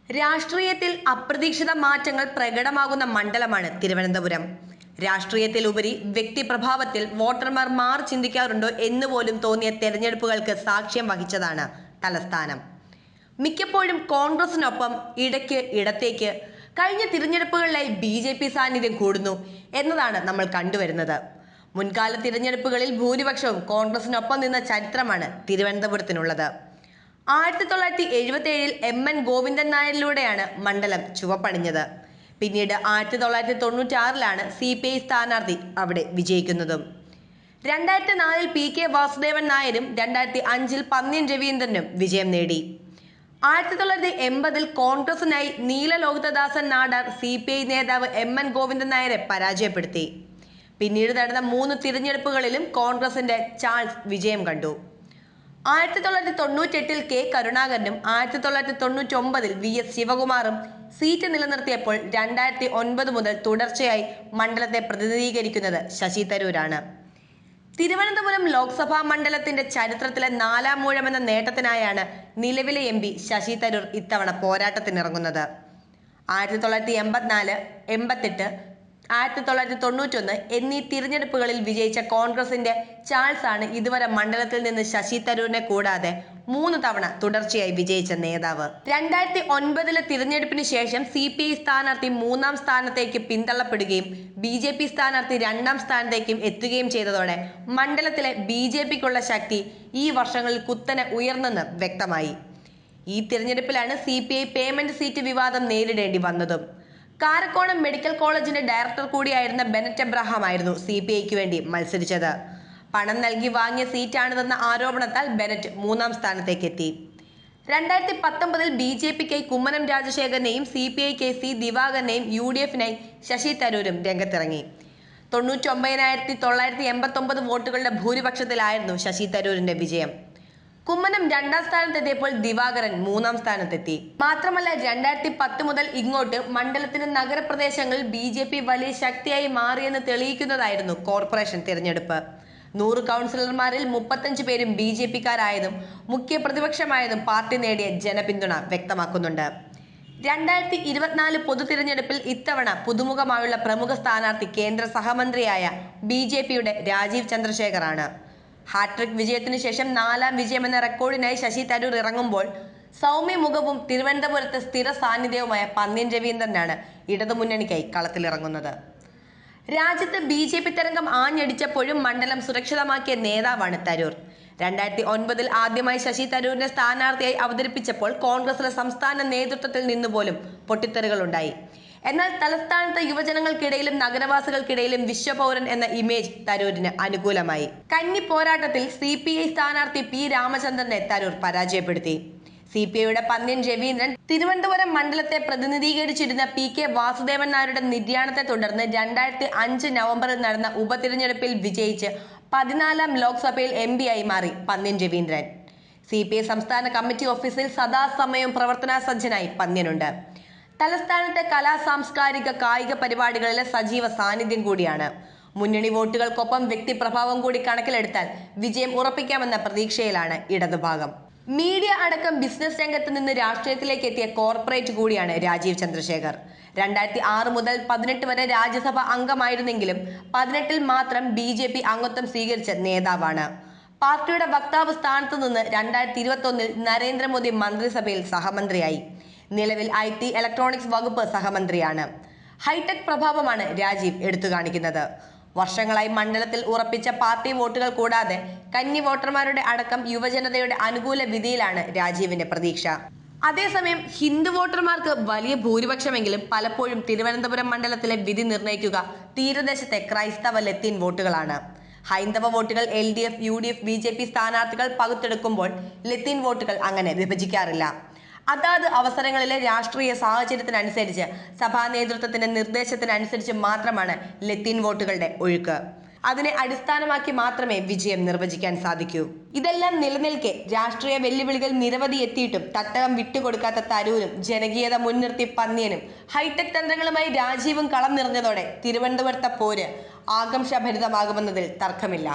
രാഷ്ട്രീയത്തിൽ അപ്രതീക്ഷിത മാറ്റങ്ങൾ പ്രകടമാകുന്ന മണ്ഡലമാണ് തിരുവനന്തപുരം. രാഷ്ട്രീയത്തിലുപരി വ്യക്തിപ്രഭാവത്തിൽ വോട്ടർമാർ മാറി ചിന്തിക്കാറുണ്ടോ എന്നുപോലും തോന്നിയ തെരഞ്ഞെടുപ്പുകൾക്ക് സാക്ഷ്യം വഹിച്ചതാണ് തലസ്ഥാനം. മിക്കപ്പോഴും കോൺഗ്രസിനൊപ്പം ഇടയ്ക്ക് ഇടത്തേക്ക് കഴിഞ്ഞ തിരഞ്ഞെടുപ്പുകളിലായി BJP സാന്നിധ്യം കൂടുന്നു എന്നതാണ് നമ്മൾ കണ്ടുവരുന്നത്. മുൻകാല തിരഞ്ഞെടുപ്പുകളിൽ ഭൂരിപക്ഷവും കോൺഗ്രസിനൊപ്പം നിന്ന ചരിത്രമാണ് തിരുവനന്തപുരത്തിനുള്ളത്. 1977 MN ഗോവിന്ദൻ നായരിലൂടെയാണ് മണ്ഡലം ചുവപ്പണിഞ്ഞത്. പിന്നീട് 1996 CPI സ്ഥാനാർത്ഥി അവിടെ വിജയിക്കുന്നതും. 2004 PK വാസുദേവൻ നായരും 2005 പന്ന്യൻ രവീന്ദ്രനും വിജയം നേടി. 1980 കോൺഗ്രസിനായി നീലലോഹിതദാസൻ നാടാർ CPI നേതാവ് MN ഗോവിന്ദൻ നായരെ പരാജയപ്പെടുത്തി. പിന്നീട് നടന്ന 3 തിരഞ്ഞെടുപ്പുകളിലും കോൺഗ്രസിന്റെ ചാൾസ് വിജയം കണ്ടു. 1998 K കരുണാകരനും 1999 VS ശിവകുമാറും സീറ്റ് നിലനിർത്തിയപ്പോൾ 2009 മുതൽ തുടർച്ചയായി മണ്ഡലത്തെ പ്രതിനിധീകരിക്കുന്നത് ശശി തരൂരാണ്. തിരുവനന്തപുരം ലോക്സഭാ മണ്ഡലത്തിന്റെ ചരിത്രത്തിലെ 4ാം മൂഴം എന്ന നേട്ടത്തിനായാണ് നിലവിലെ MP ശശി തരൂർ ഇത്തവണ പോരാട്ടത്തിനിറങ്ങുന്നത്. 1984, 88, 1991 എന്നീ തിരഞ്ഞെടുപ്പുകളിൽ വിജയിച്ച കോൺഗ്രസിന്റെ ചാൾസ് ആണ് ഇതുവരെ മണ്ഡലത്തിൽ നിന്ന് ശശി തരൂരിനെ കൂടാതെ 3 തവണ തുടർച്ചയായി വിജയിച്ച നേതാവ്. 2009 തിരഞ്ഞെടുപ്പിന് ശേഷം CPI സ്ഥാനാർത്ഥി 3ാം സ്ഥാനത്തേക്ക് പിന്തള്ളപ്പെടുകയും BJP സ്ഥാനാർത്ഥി 2ാം സ്ഥാനത്തേക്കും എത്തുകയും ചെയ്തതോടെ മണ്ഡലത്തിലെ BJPക്കുള്ള ശക്തി ഈ വർഷങ്ങളിൽ കുത്തനെ ഉയർന്നെന്ന് വ്യക്തമായി. ഈ തിരഞ്ഞെടുപ്പിലാണ് CPI പേയ്മെന്റ് സീറ്റ് വിവാദം നേരിടേണ്ടി വന്നതും. കാരക്കോണം മെഡിക്കൽ കോളേജിന്റെ ഡയറക്ടർ കൂടിയായിരുന്ന ബെനറ്റ് എബ്രഹാം ആയിരുന്നു CPIക്ക് വേണ്ടി മത്സരിച്ചത്. പണം നൽകി വാങ്ങിയ സീറ്റാണിതെന്ന ആരോപണത്താൽ ബെനറ്റ് 3ാം സ്ഥാനത്തേക്ക് എത്തി. 2019 BJPക്കായി കുമ്മനം രാജശേഖരനെയും CPIക്കായി C ദിവാകരനെയും UDFനായി ശശി തരൂരും രംഗത്തിറങ്ങി. 99,989 വോട്ടുകളുടെ ഭൂരിപക്ഷത്തിലായിരുന്നു ശശി തരൂരിന്റെ വിജയം. കുമ്മനം 2ാം സ്ഥാനത്തെത്തിയപ്പോൾ ദിവാകരൻ 3ാം സ്ഥാനത്തെത്തി. മാത്രമല്ല 2010 മുതൽ ഇങ്ങോട്ട് മണ്ഡലത്തിന്റെ നഗരപ്രദേശങ്ങളിൽ BJP വലിയ ശക്തിയായി മാറിയെന്ന് തെളിയിക്കുന്നതായിരുന്നു കോർപ്പറേഷൻ തിരഞ്ഞെടുപ്പ്. 100 കൗൺസിലർമാരിൽ 35 പേരും BJPക്കാരായതും മുഖ്യ പ്രതിപക്ഷമായതും പാർട്ടി നേടിയ ജനപിന്തുണ വ്യക്തമാക്കുന്നുണ്ട്. 2024 പൊതു തിരഞ്ഞെടുപ്പിൽ ഇത്തവണ പുതുമുഖമായുള്ള പ്രമുഖ സ്ഥാനാർത്ഥി കേന്ദ്ര സഹമന്ത്രിയായ BJPയുടെ രാജീവ് ചന്ദ്രശേഖർ ആണ്. ഹാട്രിക് വിജയത്തിനു ശേഷം 4ാം വിജയമെന്ന റെക്കോർഡിനായി ശശി തരൂർ ഇറങ്ങുമ്പോൾ സൗമ്യ മുഖവും തിരുവനന്തപുരത്ത് സ്ഥിര സാന്നിധ്യവുമായ പന്ന്യൻ രവീന്ദ്രനാണ് ഇടതുമുന്നണിക്കായി കളത്തിലിറങ്ങുന്നത്. രാജ്യത്ത് BJP തരംഗം ആഞ്ഞടിച്ചപ്പോഴും മണ്ഡലം സുരക്ഷിതമാക്കിയ നേതാവാണ് തരൂർ. 2009 ആദ്യമായി ശശി തരൂരിനെ സ്ഥാനാർത്ഥിയായി അവതരിപ്പിച്ചപ്പോൾ കോൺഗ്രസിലെ സംസ്ഥാന നേതൃത്വത്തിൽ നിന്നുപോലും പൊട്ടിത്തെറികളുണ്ടായി. എന്നാൽ തലസ്ഥാനത്തെ യുവജനങ്ങൾക്കിടയിലും നഗരവാസികൾക്കിടയിലും വിശ്വപൗരൻ എന്ന ഇമേജ് തരൂരിന് അനുകൂലമായി. കന്നി പോരാട്ടത്തിൽ CPI സ്ഥാനാർത്ഥി P രാമചന്ദ്രനെ തരൂർ പരാജയപ്പെടുത്തി. CPIയുടെ പന്ന്യൻ രവീന്ദ്രൻ തിരുവനന്തപുരം മണ്ഡലത്തെ പ്രതിനിധീകരിച്ചിരുന്ന PK വാസുദേവൻ നായരുടെ നിര്യാണത്തെ തുടർന്ന് 2005 നവംബറിൽ നടന്ന ഉപതിരഞ്ഞെടുപ്പിൽ വിജയിച്ച് 14ാം ലോക്സഭയിൽ MP ആയി മാറി പന്ന്യൻ രവീന്ദ്രൻ. CPI സംസ്ഥാന കമ്മിറ്റി ഓഫീസിൽ സദാസമയവും പ്രവർത്തനാസജ്ജനായി പന്ന്യനുണ്ട്. തലസ്ഥാനത്തെ സാംസ്കാരിക കായിക പരിപാടികളിലെ സജീവ സാന്നിധ്യം കൂടിയാണ്. മുന്നണി വോട്ടുകൾക്കൊപ്പം വ്യക്തിപ്രഭാവം കൂടി കണക്കിലെടുത്താൽ വിജയം ഉറപ്പിക്കാമെന്ന പ്രതീക്ഷയിലാണ് ഇടതുഭാഗം. മീഡിയ അടക്കം ബിസിനസ് രംഗത്ത് നിന്ന് രാഷ്ട്രീയത്തിലേക്ക് എത്തിയ കോർപ്പറേറ്റ് കൂടിയാണ് രാജീവ് ചന്ദ്രശേഖർ. 2006 മുതൽ 2018 വരെ രാജ്യസഭ അംഗമായിരുന്നെങ്കിലും 2018 മാത്രം BJP അംഗത്വം സ്വീകരിച്ച നേതാവാണ്. പാർട്ടിയുടെ വക്താവ് സ്ഥാനത്ത് നിന്ന് 2021 നരേന്ദ്രമോദി മന്ത്രിസഭയിൽ സഹമന്ത്രിയായി. നിലവിൽ IT ഇലക്ട്രോണിക്സ് വകുപ്പ് സഹമന്ത്രിയാണ്. ഹൈടെക് പ്രഭാവമാണ് രാജീവ് എടുത്തു കാണിക്കുന്നത്. വർഷങ്ങളായി മണ്ഡലത്തിൽ ഉറപ്പിച്ച പാർട്ടി വോട്ടുകൾ കൂടാതെ കന്നി വോട്ടർമാരുടെ അടക്കം യുവജനതയുടെ അനുകൂല വിധിയിലാണ് രാജീവിന്റെ പ്രതീക്ഷ. അതേസമയം ഹിന്ദു വോട്ടർമാർക്ക് വലിയ ഭൂരിപക്ഷമെങ്കിലും പലപ്പോഴും തിരുവനന്തപുരം മണ്ഡലത്തിലെ വിധി നിർണ്ണയിക്കുക തീരദേശത്തെ ക്രൈസ്തവ ലത്തീൻ വോട്ടുകളാണ്. ഹൈന്ദവ വോട്ടുകൾ LDF, UDF, BJP സ്ഥാനാർത്ഥികൾ പകുത്തെടുക്കുമ്പോൾ ലത്തീൻ വോട്ടുകൾ അങ്ങനെ വിഭജിക്കാറില്ല. അതാത് അവസരങ്ങളിലെ രാഷ്ട്രീയ സാഹചര്യത്തിനനുസരിച്ച് സഭാ നേതൃത്വത്തിന്റെ നിർദ്ദേശത്തിനനുസരിച്ച് മാത്രമാണ് ലത്തീൻ വോട്ടുകളുടെ ഒഴുക്ക്. അതിനെ അടിസ്ഥാനമാക്കി മാത്രമേ വിജയം നിർവചിക്കാൻ സാധിക്കൂ. ഇതെല്ലാം നിലനിൽക്കെ രാഷ്ട്രീയ വെല്ലുവിളികൾ നിരവധി എത്തിയിട്ടും തട്ടകം വിട്ടുകൊടുക്കാത്ത തരൂരും ജനകീയത മുൻനിർത്തി പന്ന്യനും ഹൈടെക് തന്ത്രങ്ങളുമായി രാജീവും കളം നിറഞ്ഞതോടെ തിരുവനന്തപുരത്തെ പോര് ആകാംക്ഷാഭരിതമാകുമെന്നതിൽ തർക്കമില്ല.